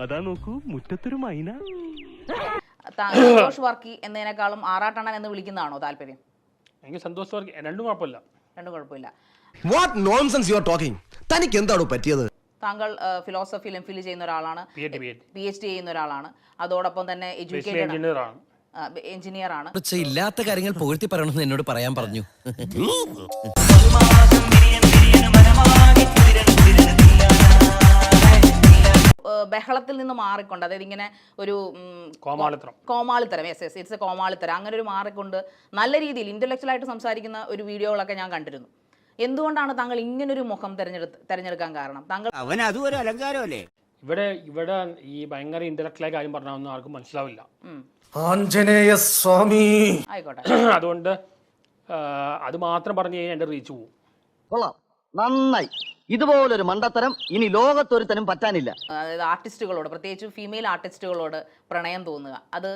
അതാ നോക്കൂ മുറ്റത്തൊരു മൈന. സന്തോഷ് വർക്കി എന്നതിനേക്കാളും ആറാട്ടണ്ണൻ എന്ന് വിളിക്കുന്നതാണോ താല്പര്യം? എനിക്ക് സന്തോഷ് വർക്കി രണ്ടും കുഴപ്പമില്ല. What nonsense you are talking? തനിക്ക് എന്താണ് പറ്റിയത്? താങ്കൾ ഫിലോസഫിയിൽ എംഫിൽ ചെയ്യുന്ന ഒരാളാണ്, PhD ചെയ്യുന്ന ഒരാളാണ്, അതോടൊപ്പം തന്നെ എഞ്ചിനീയർ ആണ്. ഇല്ലാത്ത കാര്യങ്ങൾ പുകഴ്ത്തി പറയണമെന്ന് എന്നോട് പറയാൻ പറഞ്ഞു. ബഹളത്തിൽ നിന്ന് മാറിക്കൊണ്ട്, അതായത് ഇങ്ങനെ ഒരു കോമാളിത്തരം, ഇറ്റ്സ് എ കോമാളിത്തരം, അങ്ങനെ ഒരു മാറിക്കൊണ്ട് നല്ല രീതിയിൽ ഇന്റലക്ച്വൽ ആയിട്ട് സംസാരിക്കുന്ന ഒരു വീഡിയോകളൊക്കെ ഞാൻ കണ്ടിരുന്നു. എന്തുകൊണ്ടാണ് താങ്കൾ ഇങ്ങനൊരു മുഖം തെരഞ്ഞെടുക്കാൻ കാരണം? താങ്കൾ അവൻ അതും ഒരു അലങ്കാരമല്ലേ? ഇവിടെ ഈ ഭയങ്കര ഇന്റലക്ച്വലായ കാര്യം പറഞ്ഞാൽ ആർക്കും മനസ്സിലാവില്ല. ആഞ്ജനേയ സ്വാമി ആയിക്കോട്ടെ. അതുകൊണ്ട് അത് മാത്രം പറഞ്ഞു കഴിഞ്ഞാൽ എന്റെ റീച്ച് പോകും. കൊള്ളാം, നന്നായി. ഇതുപോലൊരു മണ്ടത്തരം ഇനി ലോകത്തൊരുത്തനും പറ്റാനില്ല. അതായത് ആർട്ടിസ്റ്റുകളോട്, പ്രത്യേകിച്ച് ഫീമെയിൽ ആർട്ടിസ്റ്റുകളോട് പ്രണയം തോന്നുക, അത്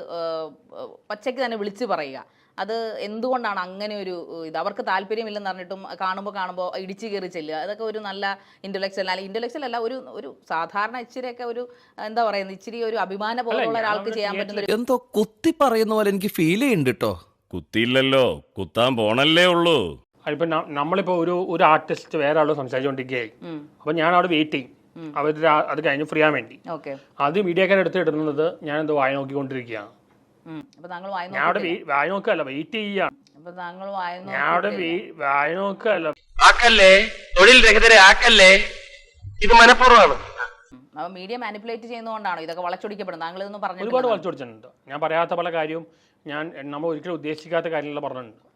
പച്ചയ്ക്ക് തന്നെ വിളിച്ചു പറയുക, അത് എന്തുകൊണ്ടാണ് അങ്ങനെ ഒരു ഇത്? അവർക്ക് താല്പര്യമില്ലെന്ന് പറഞ്ഞിട്ടും കാണുമ്പോൾ ഇടിച്ചു കയറി ചെല്ലുക, അതൊക്കെ ഒരു നല്ല ഇന്റലക്ച്വൽ അല്ല, ഒരു സാധാരണ ഇച്ചിരിയൊക്കെ ഒരു എന്താ പറയുന്നത്, ഇച്ചിരി ഒരു അഭിമാന ബോധമുള്ള ഒരാൾക്ക് ചെയ്യാൻ പറ്റുന്ന എന്തോ കുത്തി പറയുന്ന പോലെ എനിക്ക് ഫീൽ ചെയ്യുന്നുണ്ട് കേട്ടോ. കുത്തിയില്ലല്ലോ, കുത്താൻ പോണല്ലേ ഉള്ളൂ. ഇപ്പൊ നമ്മളിപ്പോ ഒരു ആർട്ടിസ്റ്റ് വേറെ ആളോട് സംസാരിച്ചുകൊണ്ടിരിക്കുകയായി, അപ്പൊ ഞാൻ അവിടെ വെയിറ്റ് ചെയ്യും അവർ അത് കഴിഞ്ഞ് ഫ്രീ ആവാൻ വേണ്ടി. അത് മീഡിയക്കാർ എടുത്തിടുന്നത് ഞാൻ എന്തോ വായ നോക്കിക്കൊണ്ടിരിക്കുകയാണ്. ഞാൻ അവിടെ വായ നോക്കല്ല, വെയിറ്റ് ചെയ്യാണ്. ഞാൻ അവിടെ വായ നോക്കല്ല. ആക്കല്ലേ, തൊഴിൽ രഹിതരെ ആക്കല്ലേ, ഇത് മനഃപൂർവ്വമാണ്. മീഡിയ മാനിപ്പുലേറ്റ് ചെയ്യുന്നതുകൊണ്ടാണോ ഇതൊക്കെ വളച്ചൊടിക്കപ്പെടുന്നത്? താങ്കൾ ഇതൊന്നും പറഞ്ഞു? ഒരുപാട് വളച്ചൊടിച്ചിട്ടുണ്ട്. ഞാൻ പറയാത്ത പല കാര്യവും നമ്മൾ ഒരിക്കലും ഉദ്ദേശിക്കാത്ത കാര്യങ്ങളെല്ലാം പറഞ്ഞിട്ടുണ്ട്.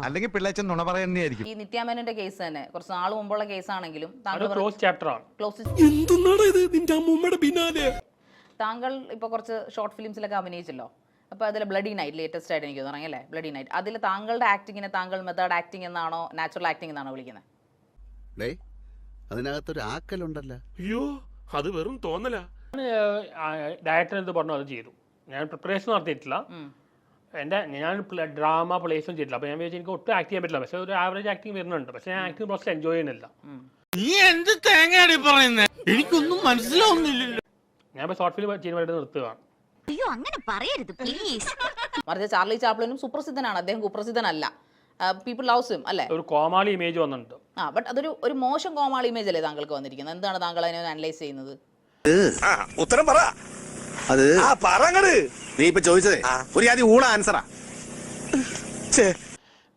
അല്ലെങ്കിൽ പിള്ളേച്ചൻ നുണ പറയുന്നതായിരിക്കും. ഈ നിത്യാമേനന്റെ കേസ് തന്നെ കുറച്ച് നാൾ മുമ്പുള്ള കേസാണെങ്കിലും ക്ലോസ് ചാപ്റ്ററാണ്. താങ്കൾ ഇപ്പൊ കുറച്ച് ഷോർട്ട് ഫിലിംസിലൊക്കെ അഭിനയിച്ചല്ലോ. അപ്പൊ അതിൽ ബ്ലഡി നൈറ്റ് ലേറ്റസ്റ്റ് ആയിട്ട് എനിക്ക് തോന്നുന്നു അല്ലേ? ബ്ലഡി നൈറ്റ്, അതിൽ താങ്കളുടെ ആക്ടിങ്ങിനെ താങ്കൾ മെത്തേഡ് ആക്ടിങ് എന്നാണോ നാച്ചുറൽ ആക്ടിങ് എന്നാണോ വിളിക്കുന്നത്? അതിനകത്തൊരു ആക്കലുണ്ടല്ലോ. അയ്യോ, അത് വെറും തോന്നല. ഡയറക്ടർ എന്ത് പറഞ്ഞു അത് ചെയ്തു. ഞാൻ പ്രിപ്പറേഷൻ നടത്തിയിട്ടില്ല. ഞാൻ ഡ്രാമ പ്ലേസും ചെയ്തിട്ടില്ല. അപ്പൊ ഞാൻ വിചാരിച്ചു എനിക്ക് ഒട്ടും ആക്ട് ചെയ്യാൻ പറ്റില്ല. പക്ഷെ ഒരു ആവറേജ് ആക്ടിങ് വരുന്നുണ്ട്. പക്ഷെ ഞാൻ ആക്ടിങ് പ്രോസസ് എൻജോയ് ചെയ്യുന്നില്ല. നീ എന്ത് തേങ്ങയാടി പറയുന്നേ? എനിക്കൊന്നും മനസ്സിലാവുന്നില്ലല്ലോ. ഞാൻ ഷോർട്ട് ഫിലിം ചെയ്യുന്ന വേണ്ടി നിർത്തുകയാണ്. മറിച്ച് ചാർലി ചാപ്ലിനും സുപ്രസിദ്ധനാണ്, അദ്ദേഹം കുപ്രസിദ്ധനല്ല. പീപ്പിൾ ലവ്സ് ഹിം അല്ലേ? ഒരു കോമാളി ഇമേജ് വന്നിട്ടുണ്ട്. ബട്ട് അതൊരു മോശം കോമാളി ഇമേജ് അല്ലേ താങ്കൾക്ക് വന്നിരിക്കുന്നത്? എന്താണ് താങ്കൾ അതിനെ അനലൈസ് ചെയ്യുന്നത്? ഉത്തരം പറ. അത് നീ ഇപ്പൊ ചോദിച്ചതേ ഒരു ആദ്യം ഊണ ആൻസറാ.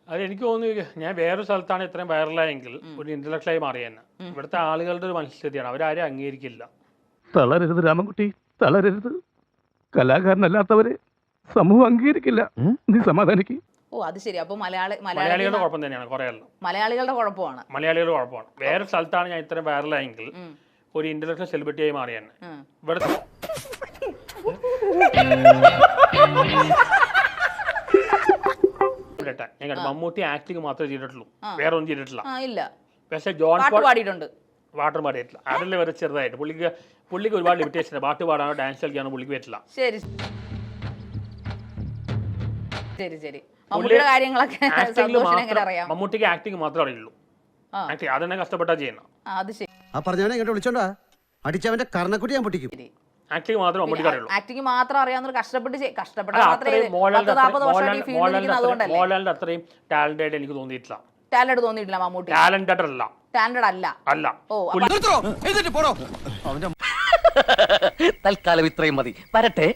അത് എനിക്ക് തോന്നുന്നു ഞാൻ വേറൊരു സ്ഥലത്താണ് ഇത്രയും വൈറലായെങ്കിൽ ഒരു ഇന്റലക്ച്വലായി മാറിയെന്ന്. ഇവിടുത്തെ ആളുകളുടെ ഒരു മനഃസ്ഥിതിയാണ്, അവരാരും അംഗീകരിക്കില്ല. തളരരുത് രാമൻകുട്ടി, തളരരുത്. കലാകാരനല്ലാത്തവരെ സമൂഹം അംഗീകരിക്കില്ല. നീ സമാധാനിക്ക്. ഓ അത് ശരി. അപ്പൊ മലയാളികളുടെ കുഴപ്പം തന്നെയാണ്. കുറെയല്ല മലയാളികളുടെ കുഴപ്പമാണ്. വേറെ സ്ഥലത്താണ് ഞാൻ ഇത്രയും വൈറലായെങ്കിൽ ഒരു ഇന്റലക്ച്വൽ സെലിബ്രിറ്റിയായി മാറിയെന്ന്. ഇവിടുത്തെ മമ്മൂട്ടി ആക്ടിങ് മാത്രമേ ചെയ്തിട്ടുള്ളൂ, വേറെ ഒന്നും ചെയ്തിട്ടില്ല. പക്ഷെ ജോൺ പാട്ട് പാടിയിട്ടില്ല. അതല്ലേ വേറെ ചെറുതായിട്ട് പുള്ളിക്ക് ഒരുപാട് ലിമിറ്റേഷൻ. പാട്ട് പാടാനോ ഡാൻസ് കളിക്കാനോ പുള്ളിക്ക് പറ്റില്ല. മമ്മൂട്ടിക്ക് ആക്ടിങ് മാത്രമേ അറിയുള്ളൂ. അതെന്നെ കഷ്ടപ്പെട്ടാ ചെയ്യുന്ന. വിളിച്ചോണ്ടാ അടിച്ചവന്റെ കർണക്കുട്ടി ഞാൻ പൊട്ടിക്കും. ആക്ടിങ് മാത്രം മമ്മൂട്ടിക്ക് അറിയുള്ളൂ. ആക്ടിങ് മാത്രം അറിയാവുന്ന മോഹൻലാലിന്റെ അത്രയും ടാലന്റഡ് എനിക്ക് തോന്നിയിട്ടില്ല. ടാലന്റഡ് തോന്നിയിട്ടില്ല മമ്മൂട്ടി. ടാലന്റഡ് അല്ല. തൽക്കാലം ഇത്രയും മതി. വരട്ടെ.